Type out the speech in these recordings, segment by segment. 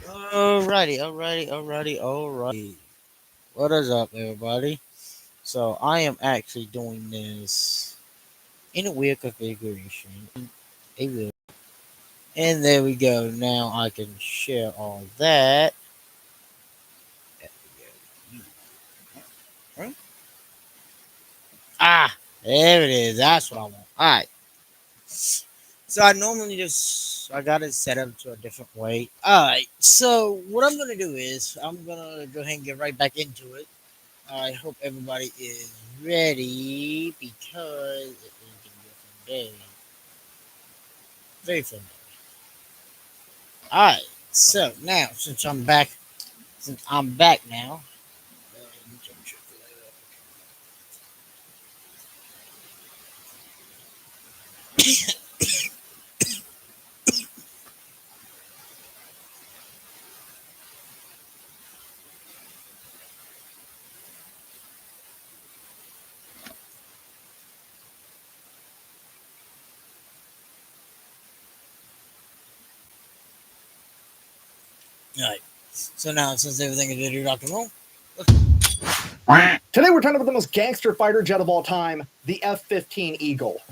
Alrighty. What is up, everybody? So I am actually doing this in a weird configuration. A wheel. And there we go. Now I can share all that. There we go. Ah, there it is. That's what I want. Alright. So I got it set up to a different way. Alright. So what I'm gonna do is I'm gonna go ahead and get right back into it. I hope everybody is ready because it is going to be a fun day. Very fun day. Alright, so now since I'm back now, alright. So now since everything is ready to rock and roll, Today we're talking about the most gangster fighter jet of all time, the F-15 Eagle.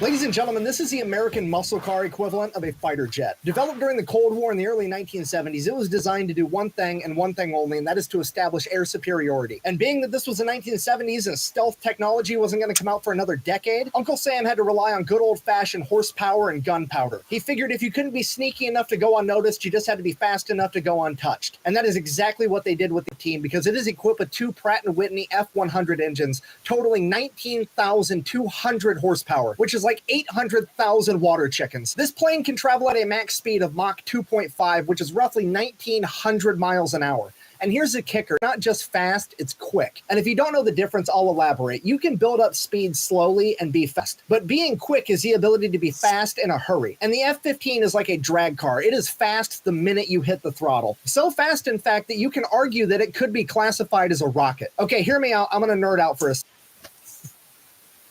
Ladies and gentlemen, this is the American muscle car equivalent of a fighter jet. Developed during the Cold War in the early 1970s, it was designed to do one thing and one thing only, and that is to establish air superiority. And being that this was the 1970s and stealth technology wasn't going to come out for another decade, Uncle Sam had to rely on good old-fashioned horsepower and gunpowder. He figured if you couldn't be sneaky enough to go unnoticed, you just had to be fast enough to go untouched. And that is exactly what they did with the team, because it is equipped with two Pratt & Whitney F100 engines, totaling 19,200 horsepower, which is like 800,000 water chickens. This plane can travel at a max speed of Mach 2.5, which is roughly 1,900 miles an hour. And here's the kicker, not just fast, it's quick. And if you don't know the difference, I'll elaborate. You can build up speed slowly and be fast. But being quick is the ability to be fast in a hurry. And the F-15 is like a drag car. It is fast the minute you hit the throttle. So fast, in fact, that you can argue that it could be classified as a rocket. Okay, hear me out. I'm going to nerd out for a second.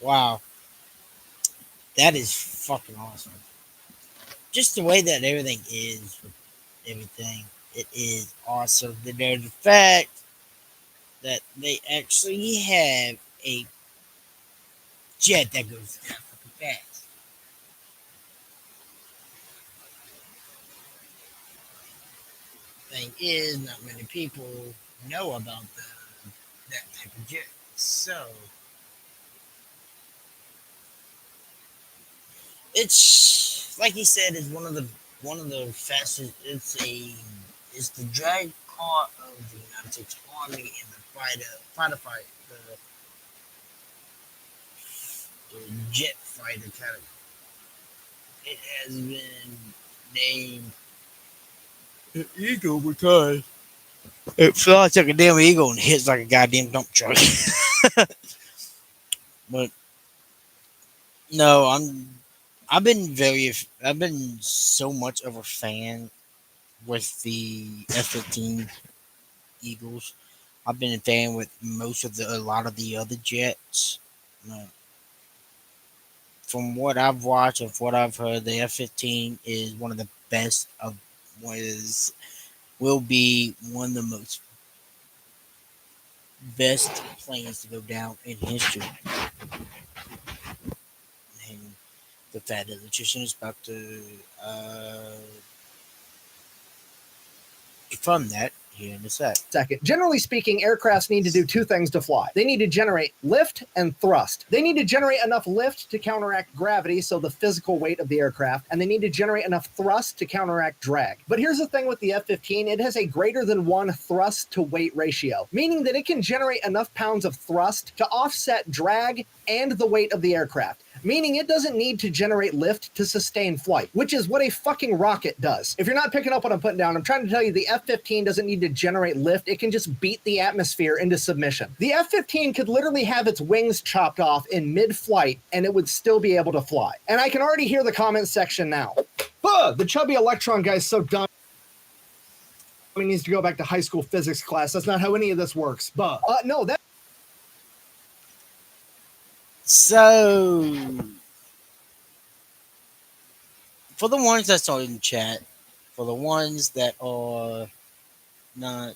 wow, that is fucking awesome. Just the way that everything is with everything, it is awesome. There's the fact that they actually have a jet that goes that fucking fast. Thing is, not many people know about that type of jet. So it's like he said, is one of the fastest. It's the drag car of the United States Army and the jet fighter category. It has been named an eagle because it flies like a damn eagle and hits like a goddamn dump truck. But no, I've been so much of a fan with the F-15 Eagles. I've been a fan with a lot of the other jets. Uh, from what I've watched and what I've heard, the F-15 is one of the best of was will be one of the most best planes to go down in history. And the Fat Electrician is about to confirm that here in a sec. Second. Generally speaking, aircrafts need to do two things to fly. They need to generate lift and thrust. They need to generate enough lift to counteract gravity, so the physical weight of the aircraft, and they need to generate enough thrust to counteract drag. But here's the thing with the F-15, it has a greater than 1 thrust to weight ratio, meaning that it can generate enough pounds of thrust to offset drag and the weight of the aircraft. Meaning it doesn't need to generate lift to sustain flight, which is what a fucking rocket does. If you're not picking up what I'm putting down, I'm trying to tell you the F-15 doesn't need to generate lift. It can just beat the atmosphere into submission. The F-15 could literally have its wings chopped off in mid-flight and it would still be able to fly. And I can already hear the comment section now. The chubby Electron guy's so dumb. needs to go back to high school physics class. That's not how any of this works. But no, that. So, for the ones that's on in chat, for the ones that are not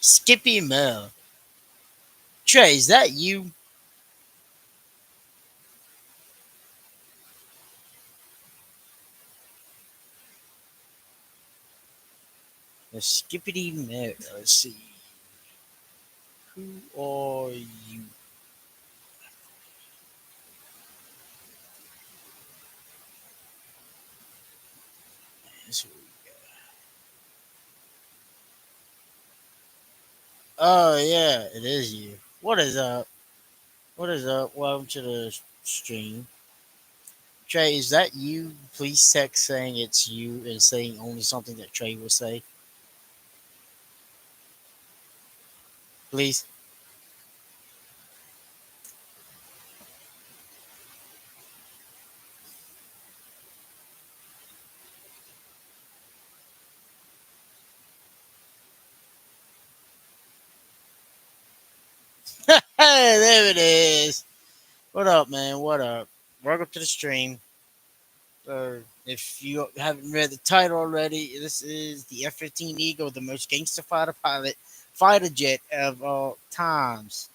Skippy Mel, Trey, is that you? The Skippity Mel. Let's see. Who are you? That's what we got. Oh yeah, it is you. What is up? What is up? Welcome to the stream. Trey, is that you? Please text saying it's you and saying only something that Trey will say. Please. Hey, there it is. What up, man? What up? Welcome to the stream. If you haven't read the title already, this is the F-15 Eagle, the most gangster fighter jet of all times.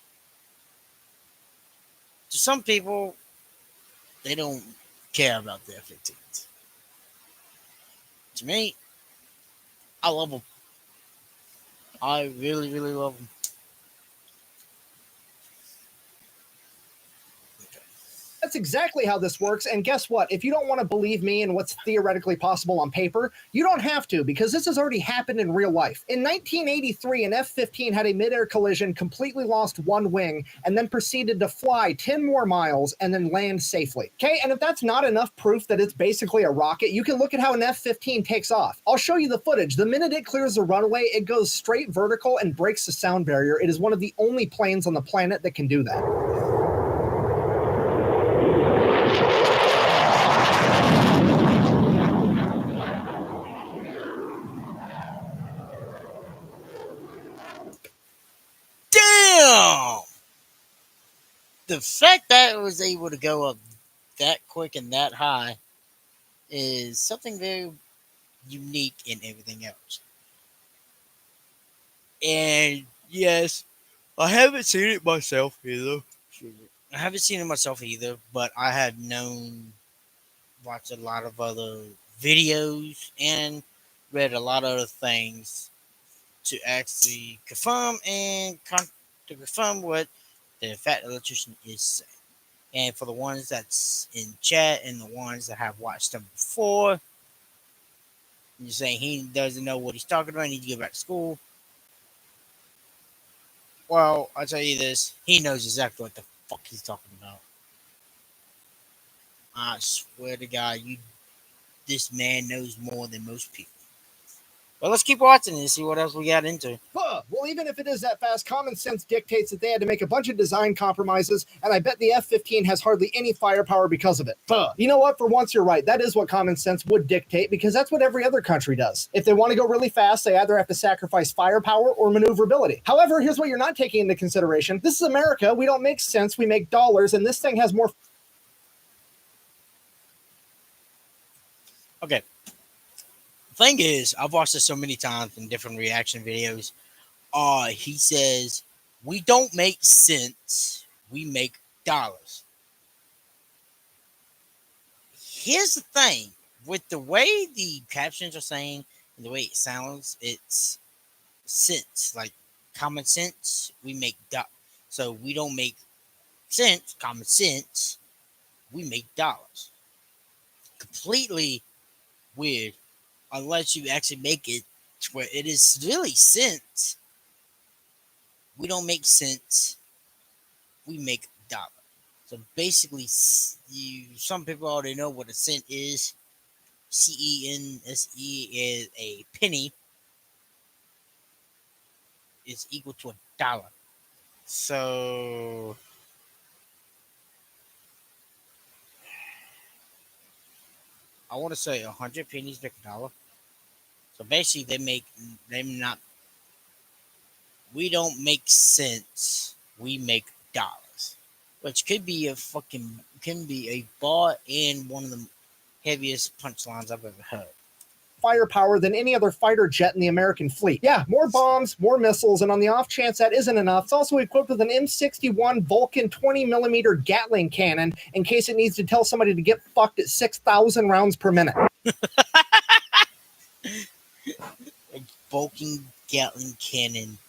To some people, they don't care about the F-15s. To me, I love them. I really, really love them. That's exactly how this works. And guess what? If you don't want to believe me and what's theoretically possible on paper, you don't have to, because this has already happened in real life. In 1983, an F-15 had a midair collision, completely lost one wing, and then proceeded to fly 10 more miles and then land safely. Okay, and if that's not enough proof that it's basically a rocket, you can look at how an F-15 takes off. I'll show you the footage. The minute it clears the runway, it goes straight vertical and breaks the sound barrier. It is one of the only planes on the planet that can do that. Damn! The fact that it was able to go up that quick and that high is something very unique in everything else. And yes, I haven't seen it myself either. I haven't seen it myself either, but I have watched a lot of other videos and read a lot of other things to actually to confirm what the fat electrician is saying. And for the ones that's in chat and the ones that have watched them before, you're saying he doesn't know what he's talking about, he needs to go back to school. Well, I'll tell you this, he knows exactly what the fuck he's talking about. I swear to God, this man knows more than most people. But let's keep watching and see what else we got into. Well, even if it is that fast, common sense dictates that they had to make a bunch of design compromises, and I bet the F-15 has hardly any firepower because of it. You know what? For once, you're right. That is what common sense would dictate, because that's what every other country does. If they want to go really fast, they either have to sacrifice firepower or maneuverability. However, here's what you're not taking into consideration. This is America. We don't make cents. We make dollars, and this thing has more. Okay. Thing is, I've watched this so many times in different reaction videos. He says, we don't make cents, we make dollars. Here's the thing, with the way the captions are saying and the way it sounds, it's cents, like common sense, we make dollars. So we don't make cents, common sense, we make dollars. Completely weird, unless you actually make it to where it is really cents. We don't make cents, we make dollars. So basically, some people already know what a cent is. CENSE is a penny, is equal to a dollar. So I want to say 100 pennies make a dollar. So basically, they not. We don't make cents. We make dollars, which could be a fucking can be a bar and one of the heaviest punchlines I've ever heard. Firepower than any other fighter jet in the American fleet. Yeah, more bombs, more missiles, and on the off chance that isn't enough, it's also equipped with an M61 Vulcan 20-millimeter Gatling cannon in case it needs to tell somebody to get fucked at 6,000 rounds per minute. A Vulcan Gatling cannon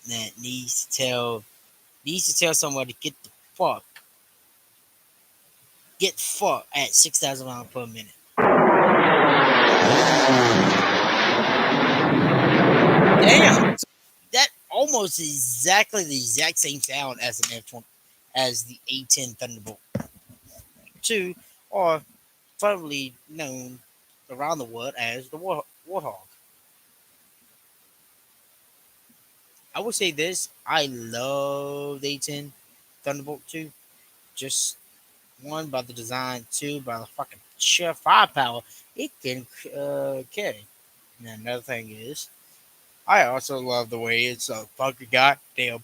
that needs to tell somebody to get fucked at 6,000 miles per minute. Damn, that almost exactly the exact same sound as an F-20, as the A-10 Thunderbolt 2, or probably known around the world as the Warthog. I would say this: I love the A-10 Thunderbolt 2. Just one by the design, two by the fucking sheer firepower it can carry. And another thing is, I also love the way it's a fucking goddamn.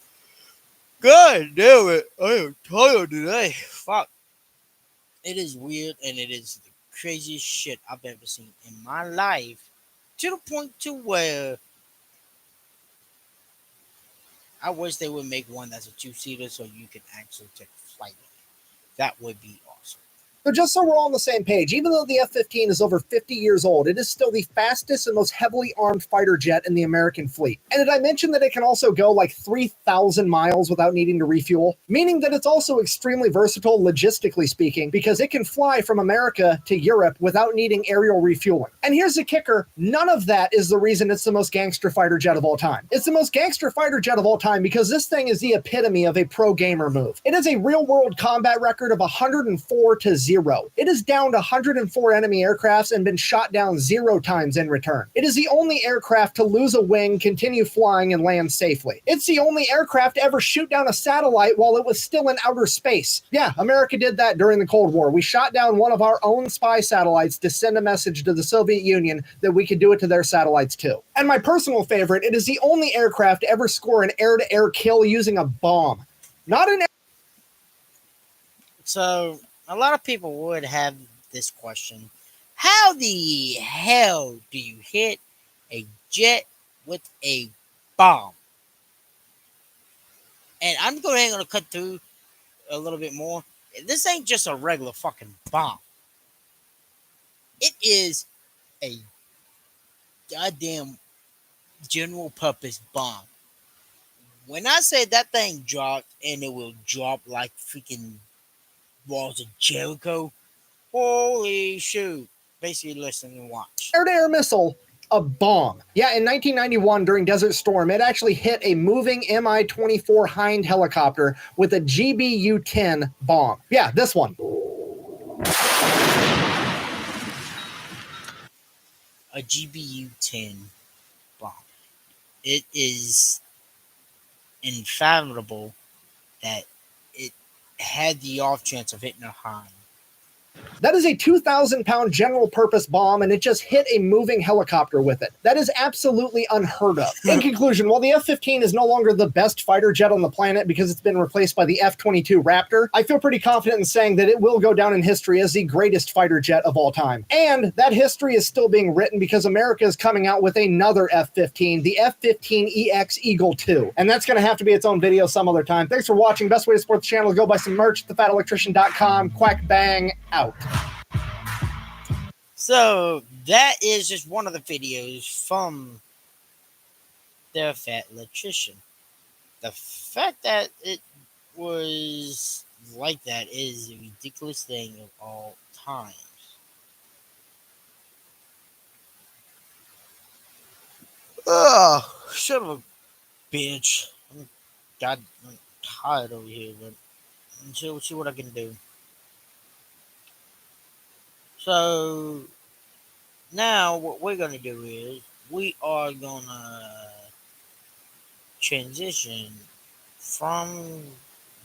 God damn it! I am tired today. Fuck. It is weird and it is the craziest shit I've ever seen in my life. To the point to where I wish they would make one that's a two-seater so you can actually take a flight in it. That would be awesome. So just so we're all on the same page, even though the F-15 is over 50 years old, it is still the fastest and most heavily armed fighter jet in the American fleet. And did I mention that it can also go like 3,000 miles without needing to refuel? Meaning that it's also extremely versatile logistically speaking, because it can fly from America to Europe without needing aerial refueling. And here's the kicker, none of that is the reason it's the most gangster fighter jet of all time. It's the most gangster fighter jet of all time because this thing is the epitome of a pro gamer move. It has a real-world combat record of 104-0. It is downed 104 enemy aircrafts and been shot down 0 times in return. It is the only aircraft to lose a wing, continue flying, and land safely. It's the only aircraft to ever shoot down a satellite while it was still in outer space. Yeah, America did that during the Cold War. We shot down one of our own spy satellites to send a message to the Soviet Union that we could do it to their satellites too. And my personal favorite, it is the only aircraft to ever score an air-to-air kill using a bomb. Not an. So a lot of people would have this question: how the hell do you hit a jet with a bomb? And I'm going to cut through a little bit more. This ain't just a regular fucking bomb. It is a goddamn general purpose bomb. When I say that thing dropped and it will drop like freaking walls of Jericho, holy shoot. Basically, listen and watch. Air-to-air missile, a bomb. Yeah, in 1991 during Desert Storm, it actually hit a moving Mi-24 Hind helicopter with a GBU-10 bomb. Yeah, this one. A GBU-10 bomb. It is unfathomable that it had the off chance of hitting a Hind. That is a 2,000-pound general-purpose bomb, and it just hit a moving helicopter with it. That is absolutely unheard of. In conclusion, while the F-15 is no longer the best fighter jet on the planet because it's been replaced by the F-22 Raptor, I feel pretty confident in saying that it will go down in history as the greatest fighter jet of all time. And that history is still being written because America is coming out with another F-15, the F-15EX Eagle II. And that's going to have to be its own video some other time. Thanks for watching. Best way to support the channel is go buy some merch at thefatelectrician.com. Quack bang out. So that is just one of the videos from the Fat Electrician. The fact that it was like that is a ridiculous thing of all times. Ugh, son of a bitch. I'm tired over here, but we'll see what I can do. So now what we're gonna do is we are gonna transition from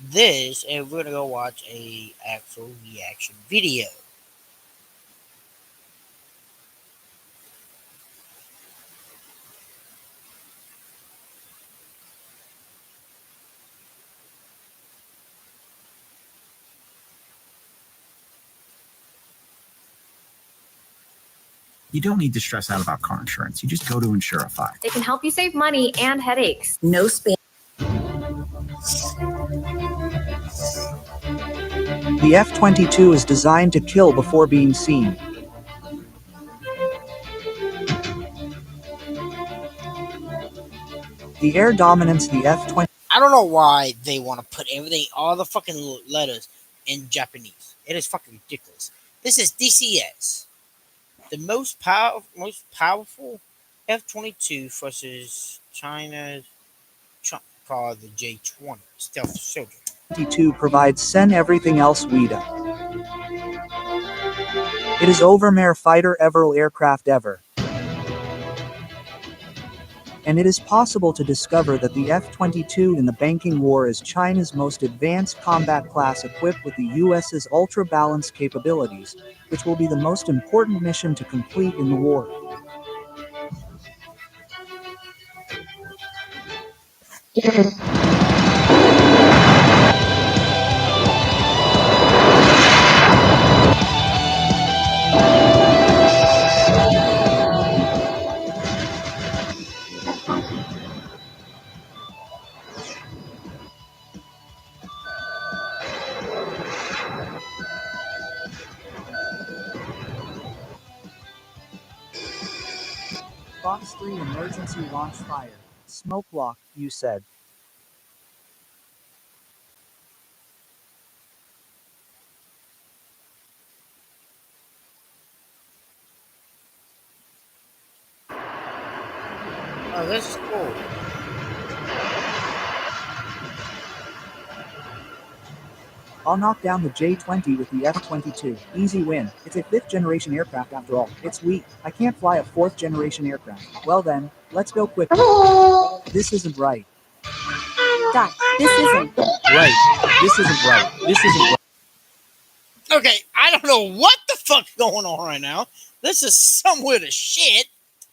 this and we're gonna go watch a actual reaction video. You don't need to stress out about car insurance. You just go to Insurify. They can help you save money and headaches. No spam. The F-22 is designed to kill before being seen. The air dominance the F-20. I don't know why they want to put everything, all the fucking letters in Japanese. It is fucking ridiculous. This is DCS, the most powerful F-22 versus China's Trump called the J-20 stealth soldier. 22 provides Sen everything else WIDA. It is overmare fighter ever aircraft ever. And it is possible to discover that the F-22 in the banking war is China's most advanced combat class equipped with the US's ultra-balanced capabilities, which will be the most important mission to complete in the war. Fox 3 emergency launch fire. Smoke block, you said. Oh, this is cool. I'll knock down the J-20 with the F-22. Easy win. It's a 5th generation aircraft after all. It's weak. I can't fly a 4th generation aircraft. Well then, let's go quick. This isn't right. Doc, this isn't. Right. This isn't right. This isn't right. Okay, I don't know what the fuck's going on right now. This is some weird as shit.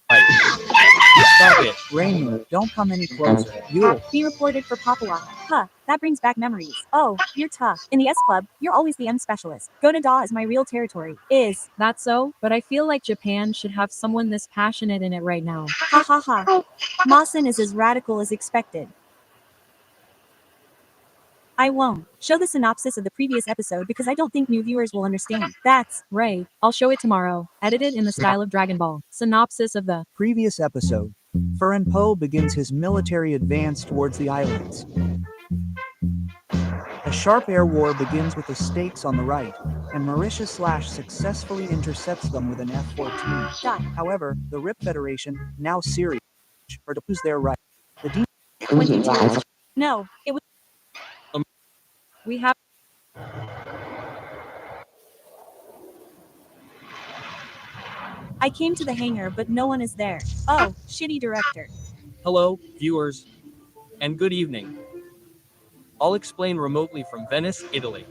Stop it. Rainbow, don't come any closer. You'll Be reported for Papua. Huh, that brings back memories. Oh, you're tough. In the S Club, you're always the M specialist. Go to DA is my real territory. Is That's so, but I feel like Japan should have someone this passionate in it right now. ha ha ha. Mawson is as radical as expected. I won't show the synopsis of the previous episode because I don't think new viewers will understand. That's Right, I'll show it tomorrow, edited in the style of Dragon Ball. Synopsis of the previous episode. Furin Po begins his military advance towards the islands. A sharp air war begins with the stakes on the right, and Mauritius Slash successfully intercepts them with an F-14. Doc. However, the RIP Federation, now Syria, are to lose their right. The D 22. No, it was we have I came to the hangar but no one is there. Oh, shitty director. Hello, viewers, and good evening. I'll explain remotely from Venice, Italy.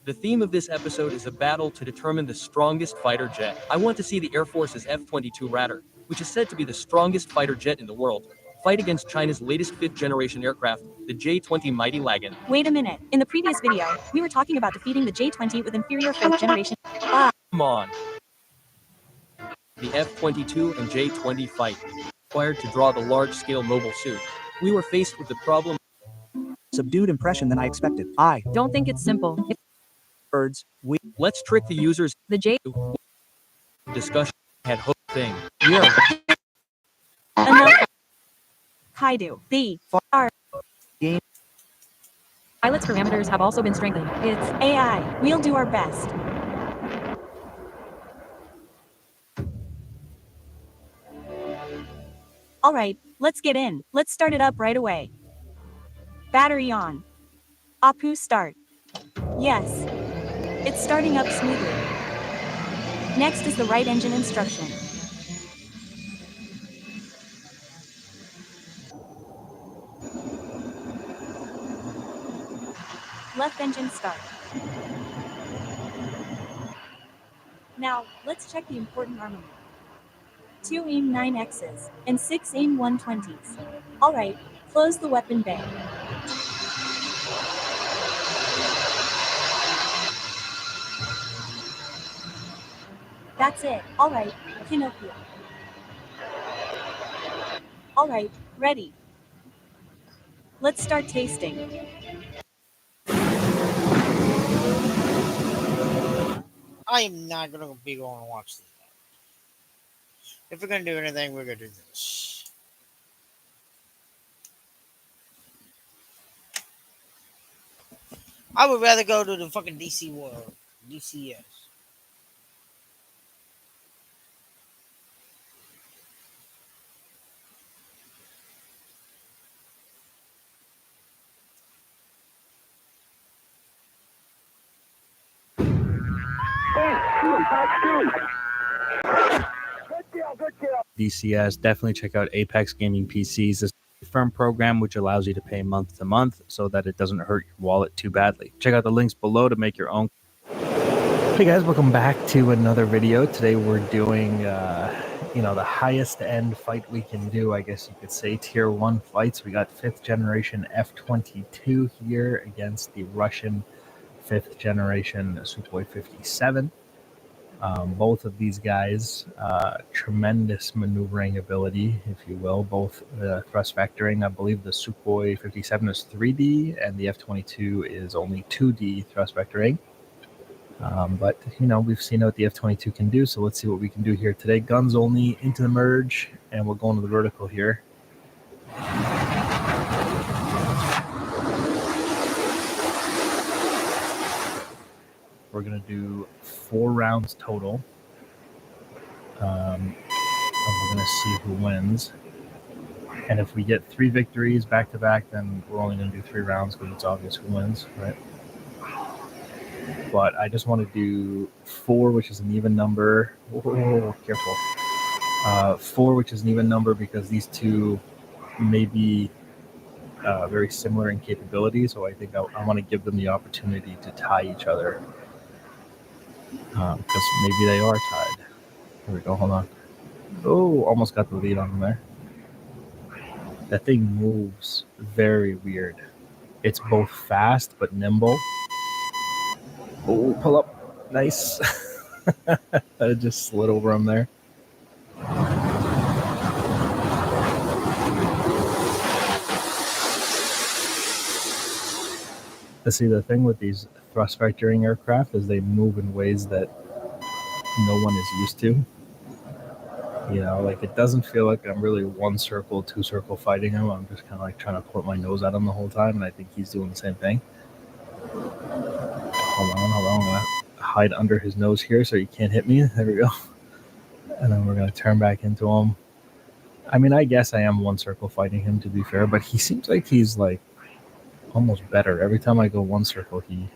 The theme of this episode is a battle to determine the strongest fighter jet. I want to see the Air Force's F-22 Raptor, which is said to be the strongest fighter jet in the world, fight against China's latest 5th generation aircraft, the J-20 Mighty Lagan. Wait a minute. In the previous video, we were talking about defeating the J-20 with inferior 5th generation. Come on. The F-22 and J-20 fight. Required to draw the large-scale mobile suit. We were faced with the problem. subdued impression than I expected. don't think it's simple. Birds, we Let's trick the users. The J Discussion had hope thing. yeah. Enough. Kaidu. The R. pilot's parameters have also been strengthened. It's AI. We'll do our best. Alright, let's get in. Let's start it up right away. Battery on. Apu start. Yes. It's starting up smoothly. Next is the right engine instruction. Left engine start. Now, let's check the important armament. 2 AIM 9Xs and 6 AIM 120s. Alright, close the weapon bay. That's it. Alright, can help you. Alright, ready. Let's start tasting. I am not gonna be going to watch this. If we're gonna do anything, we're gonna do this. I would rather go to the fucking DC World, DCS. DCS, definitely check out Apex Gaming PCs. This is a firm program which allows you to pay month to month so that it doesn't hurt your wallet too badly. Check out the links below to make your own. Hey guys, welcome back to another video. Today we're doing, the highest end fight we can do, I guess you could say, tier 1 fights. We got 5th generation F-22 here against the Russian 5th generation Sukhoi 57. Both of these guys, tremendous maneuvering ability, if you will. Both thrust vectoring. I believe the Sukhoi 57 is 3D and the F-22 is only 2D thrust vectoring. But, we've seen what the F-22 can do, so let's see what we can do here today. Guns only, into the merge, and we'll go into the vertical here. We're going to do 4 rounds total. And we're going to see who wins. And if we get 3 victories back-to-back, then we're only going to do 3 rounds because it's obvious who wins, right? But I just want to do 4, which is an even number. Oh, careful. 4, which is an even number because these two may be very similar in capability. So I think I want to give them the opportunity to tie each other. Because maybe they are tied. Here we go, hold on. Oh, almost got the lead on them there. That thing moves very weird. It's both fast but nimble. Oh, pull up. Nice. I just slid over him there. See, the thing with these thrust vectoring aircraft is they move in ways that no one is used to. It doesn't feel like I'm really 1 circle, 2 circle fighting him. I'm just kind of like trying to put my nose at him the whole time, and I think he's doing the same thing. Hold on. I'm going to hide under his nose here so he can't hit me. There we go. And then we're going to turn back into him. I mean, I guess I am 1 circle fighting him, to be fair, but he seems like he's almost better. Every time I go 1 circle, he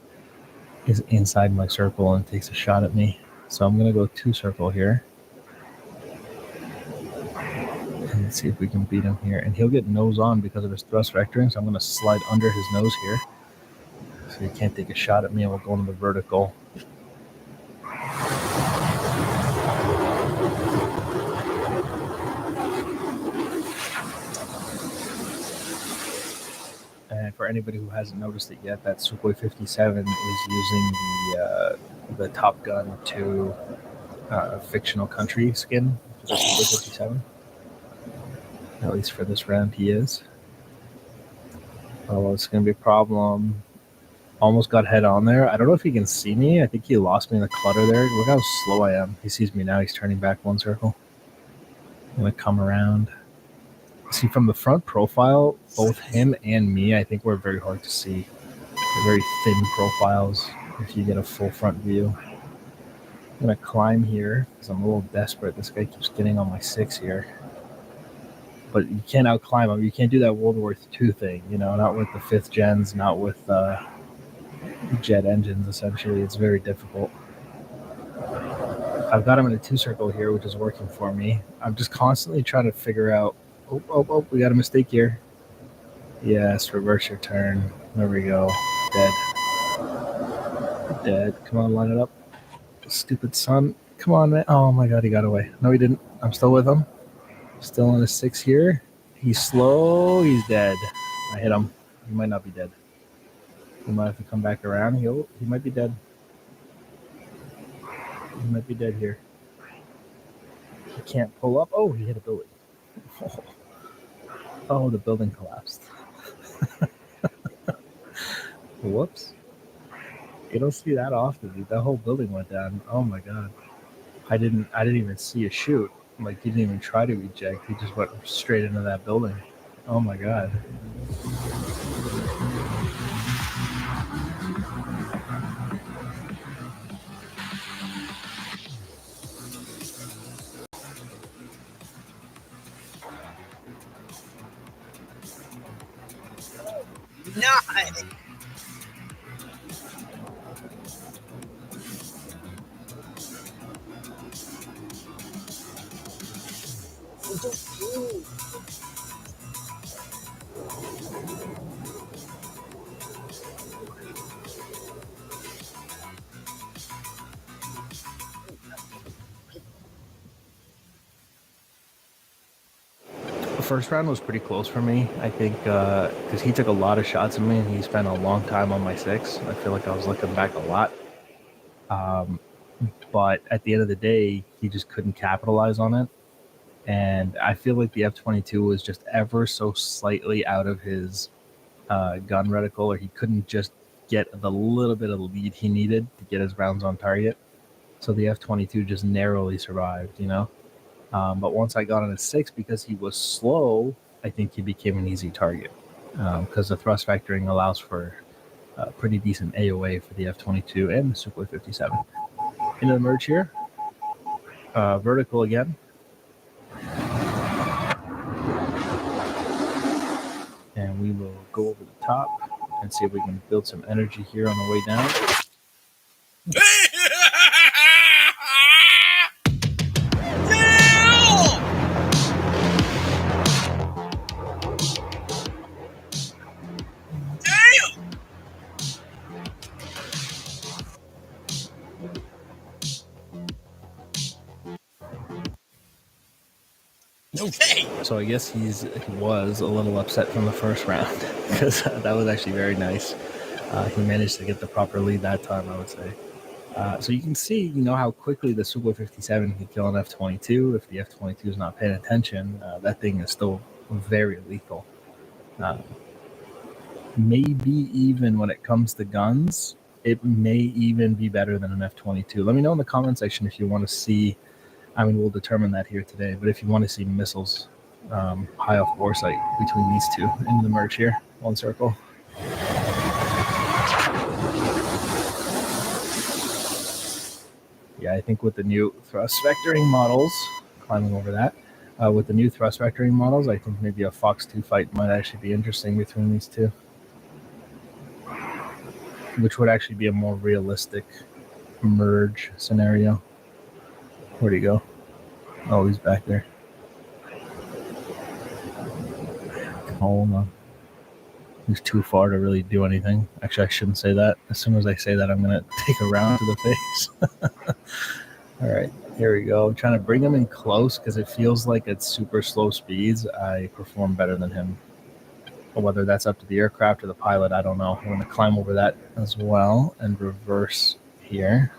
is inside my circle and takes a shot at me. So I'm going to go 2 circle here. And let's see if we can beat him here. And he'll get nose on because of his thrust vectoring, so I'm going to slide under his nose here. So he can't take a shot at me, and we'll go into the vertical. And for anybody who hasn't noticed it yet, that Sukhoi 57 is using the Top Gun 2 fictional country skin for the Sukhoi 57. At least for this round, he is. Oh, it's going to be a problem. Almost got head on there. I don't know if he can see me. I think he lost me in the clutter there. Look how slow I am. He sees me now. He's turning back 1 circle. I'm going to come around. See, from the front profile, both him and me, I think we're very hard to see. They're very thin profiles if you get a full front view. I'm going to climb here because I'm a little desperate. This guy keeps getting on my 6 here. But you can't outclimb him. You can't do that World War II thing, not with the 5th gens, not with jet engines, essentially. It's very difficult. I've got him in a 2 circle here, which is working for me. I'm just constantly trying to figure out, we got a mistake here. Yes, reverse your turn. There we go. Dead. Come on, line it up. Stupid son. Come on, man. Oh my god, he got away. No, he didn't. I'm still with him. Still on a 6 here. He's slow. He's dead. I hit him. He might not be dead. He might have to come back around. He might be dead. He might be dead here. can't pull up. Oh, he hit a building. Oh, the building collapsed. Whoops. You don't see that often, dude. That whole building went down. Oh my god. I didn't even see a shoot. Like, he didn't even try to eject. He just went straight into that building. Oh my god. No. The first round was pretty close for me. I think because he took a lot of shots at me and he spent a long time on my 6. I feel like I was looking back a lot. But at the end of the day, he just couldn't capitalize on it. And I feel like the F-22 was just ever so slightly out of his gun reticle, or he couldn't just get the little bit of lead he needed to get his rounds on target. So the F-22 just narrowly survived, you know? But once I got on his 6, because he was slow, I think he became an easy target. Because the thrust vectoring allows for pretty decent AOA for the F-22 and the Sukhoi 57. Into the merge here. Vertical again. And we will go over the top and see if we can build some energy here on the way down. Okay. So I guess he was a little upset from the first round because that was actually very nice. He managed to get the proper lead that time, I would say. So you can see, how quickly the Sukhoi 57 can kill an F-22. If the F-22 is not paying attention, that thing is still very lethal. Maybe even when it comes to guns, it may even be better than an F-22. Let me know in the comment section if you want to see. We'll determine that here today. But if you want to see missiles high off foresight between these two into the merge here, one circle. Yeah, I think with the new thrust vectoring models, climbing over that, with the new thrust vectoring models, I think maybe a Fox 2 fight might actually be interesting between these two, which would actually be a more realistic merge scenario. Where'd he go? Oh, he's back there. Hold on. He's too far to really do anything. Actually, I shouldn't say that. As soon as I say that, I'm going to take a round to the face. All right, here we go. I'm trying to bring him in close because it feels like at super slow speeds, I perform better than him. But whether that's up to the aircraft or the pilot, I don't know. I'm going to climb over that as well and reverse here.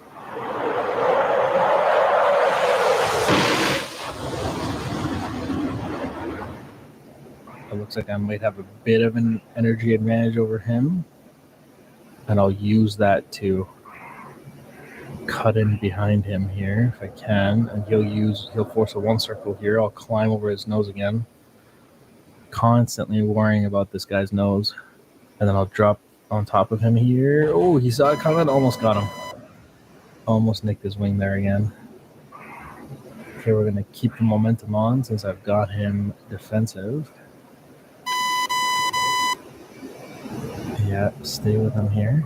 It looks like I might have a bit of an energy advantage over him. And I'll use that to cut in behind him here if I can. And he'll force a one circle here. I'll climb over his nose again. Constantly worrying about this guy's nose. And then I'll drop on top of him here. Oh, he saw it coming. Almost got him. Almost nicked his wing there again. Okay, we're going to keep the momentum on since I've got him defensive. Yeah, stay with him here.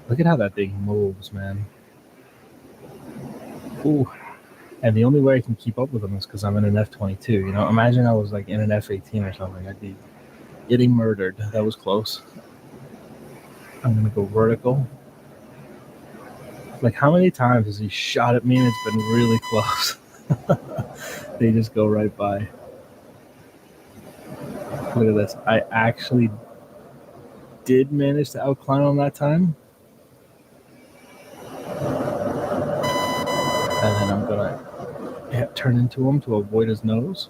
Look at how that thing moves, man. Ooh. And the only way I can keep up with him is because I'm in an F-22. Imagine I was like in an F-18 or something. I'd be getting murdered. That was close. I'm going to go vertical. Like, how many times has he shot at me and it's been really close? They just go right by. Look at this. I actually did manage to outclimb him that time. And then I'm gonna turn into him to avoid his nose.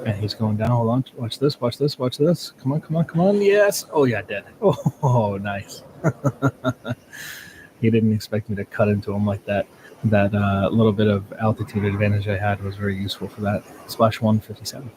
And he's going down. Hold on. Watch this. Watch this. Watch this. Come on. Come on. Come on. Yes. Oh, yeah, dead. Oh, nice. He didn't expect me to cut into him like that. That little bit of altitude advantage I had was very useful for that. Splash 157.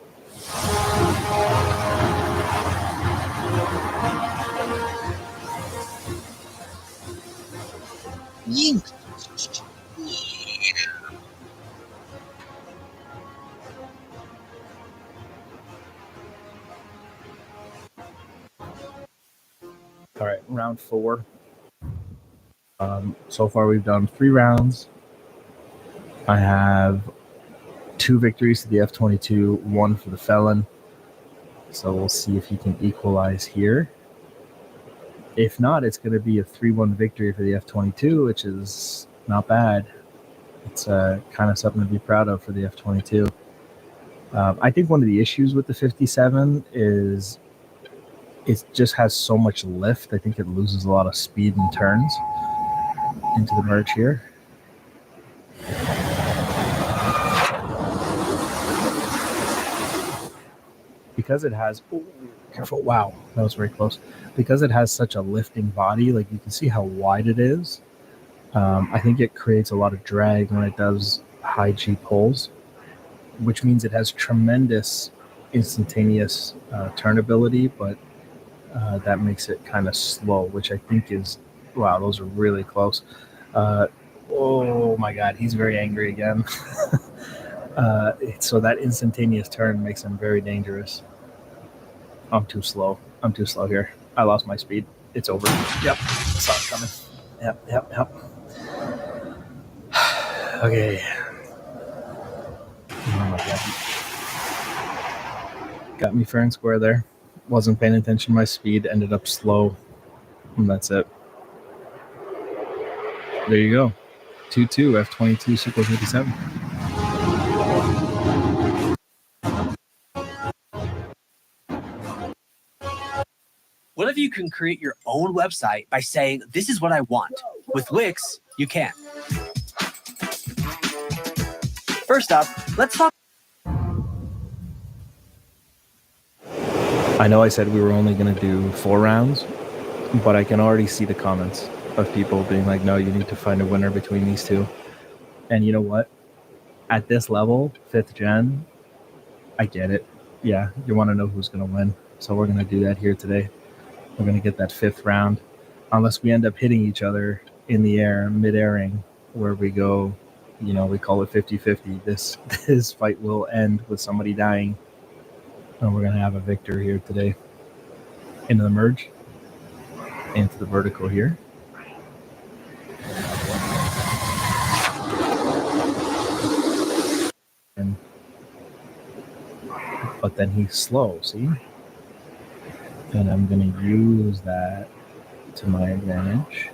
All right, round 4. So far, we've done 3 rounds. I have 2 victories to the F-22, 1 for the Felon. So we'll see if he can equalize here. If not, it's going to be a 3-1 victory for the F-22, which is not bad. It's kind of something to be proud of for the F-22. I think one of the issues with the 57 is it just has so much lift. I think it loses a lot of speed and turns into the merge here. Because it has, careful, wow, that was very close. Because it has such a lifting body, like you can see how wide it is. I think it creates a lot of drag when it does high G pulls, which means it has tremendous instantaneous turn ability, but that makes it kind of slow, which I think is, wow, those are really close. Oh my God, he's very angry again. So that instantaneous turn makes him very dangerous. I'm too slow. I'm too slow here. I lost my speed. It's over. Yep. Saw it coming. Yep. Okay. Oh my God. Got me fair and square there. Wasn't paying attention to my speed. Ended up slow. And that's it. There you go. 2-2 F-22 Super 57. What if you can create your own website by saying, this is what I want? With Wix, you can. First up, let's talk. I know I said we were only going to do 4 rounds, but I can already see the comments of people being like, no, you need to find a winner between these two. And you know what? At this level, 5th gen, I get it. Yeah, you want to know who's going to win. So we're going to do that here today. We're going to get that 5th round. Unless we end up hitting each other in the air, mid-airing, where we go, you know, we call it 50-50. This fight will end with somebody dying. And we're going to have a victor here today. Into the merge. Into the vertical here. But then he's slow, see? And I'm going to use that to my advantage.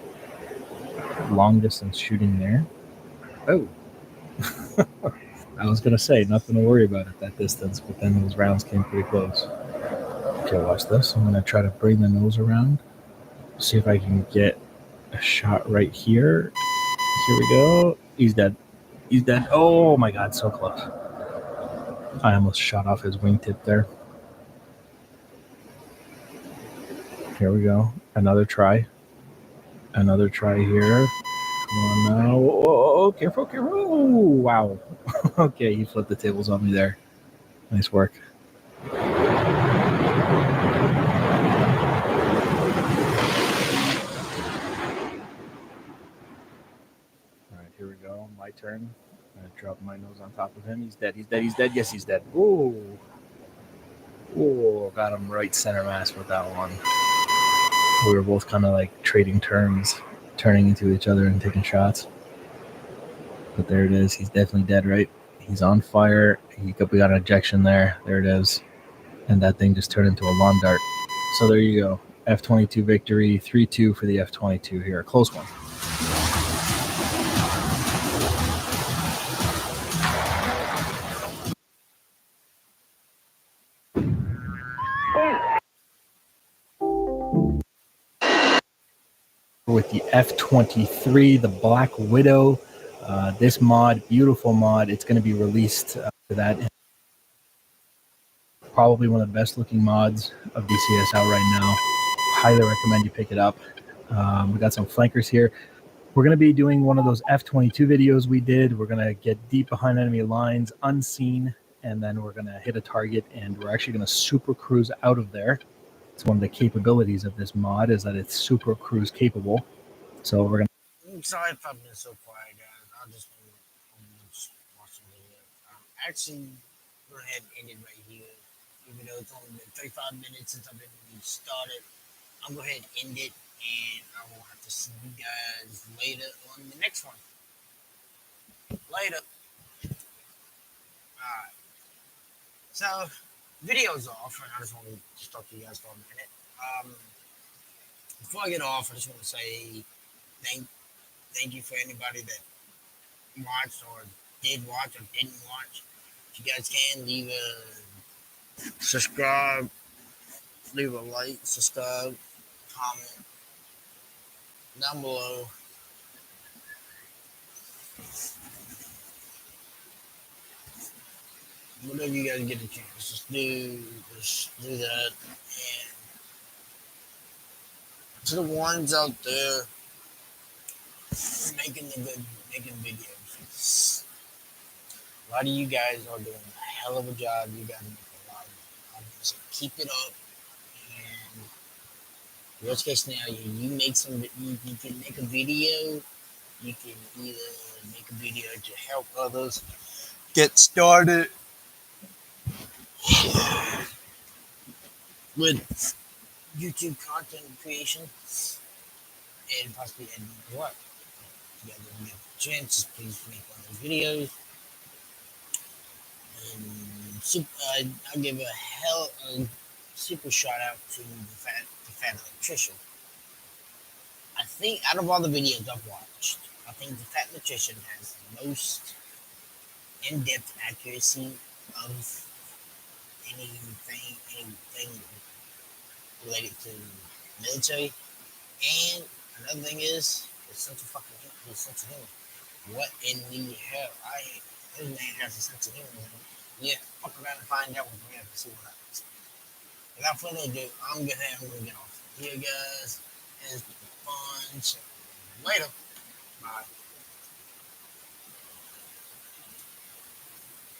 Long distance shooting there. Oh. I was going to say, nothing to worry about at that distance, but then those rounds came pretty close. Okay, watch this. I'm going to try to bring the nose around. See if I can get a shot right here. Here we go. He's dead. He's dead. Oh my God, so close. I almost shot off his wingtip there. Here we go. Another try. Another try here. Come on now. Oh, careful, careful. Oh, wow. Okay, he flipped the tables on me there. Nice work. All right, here we go. My turn. I'm going to drop my nose on top of him. He's dead. He's dead. He's dead. Yes, he's dead. Oh. Oh, got him right center mass with that one. We were both kind of like trading turns, turning into each other and taking shots. But there it is. He's definitely dead, right? He's on fire. We got an ejection there. There it is. And that thing just turned into a lawn dart. So there you go. F-22 victory. 3-2 for the F-22 here. A close one. With the F-23, the Black Widow, This mod, beautiful mod, it's going to be released to that. Probably one of the best looking mods of DCS out right now. Highly recommend you pick it up. We got some flankers here. We're going to be doing one of those F-22 videos we did. We're going to get deep behind enemy lines, unseen, and then we're going to hit a target, and we're actually going to super cruise out of there. It's one of the capabilities of this mod is that it's super cruise capable. So we're going to... I'm sorry if I've been so quiet, guys. I just been watching video. Actually, go ahead and end it right here. Even though it's only been 35 minutes since I've been started, I'm going to go ahead and end it, and I will have to see you guys later on the next one. Later. Alright. So, video's off, and I just want to just talk to you guys for a minute. Before I get off, I just want to say thank you for anybody that watched or did watch or didn't watch. If you guys can, leave a subscribe, leave a like, subscribe, comment down below. Whatever you guys get a chance, just do that. And to the ones out there making videos, a lot of you guys are doing a hell of a job. You guys make a lot of money. So keep it up. And worst case scenario, you can make a video. You can either make a video to help others get started with YouTube content creation and possibly editing as well. If you guys ever get a chance, please make one of those videos. And I'll give a super shout out to the Fat Electrician. I think out of all the videos I've watched, I think the Fat Electrician has the most in-depth accuracy of anything related to military. And another thing is, his sense of humor. What in the hell? This man has a sense of humor. Yeah, fuck around and find out what we have to see what happens. Without further ado, I'm gonna get off here, guys. It's been fun. So later. Bye.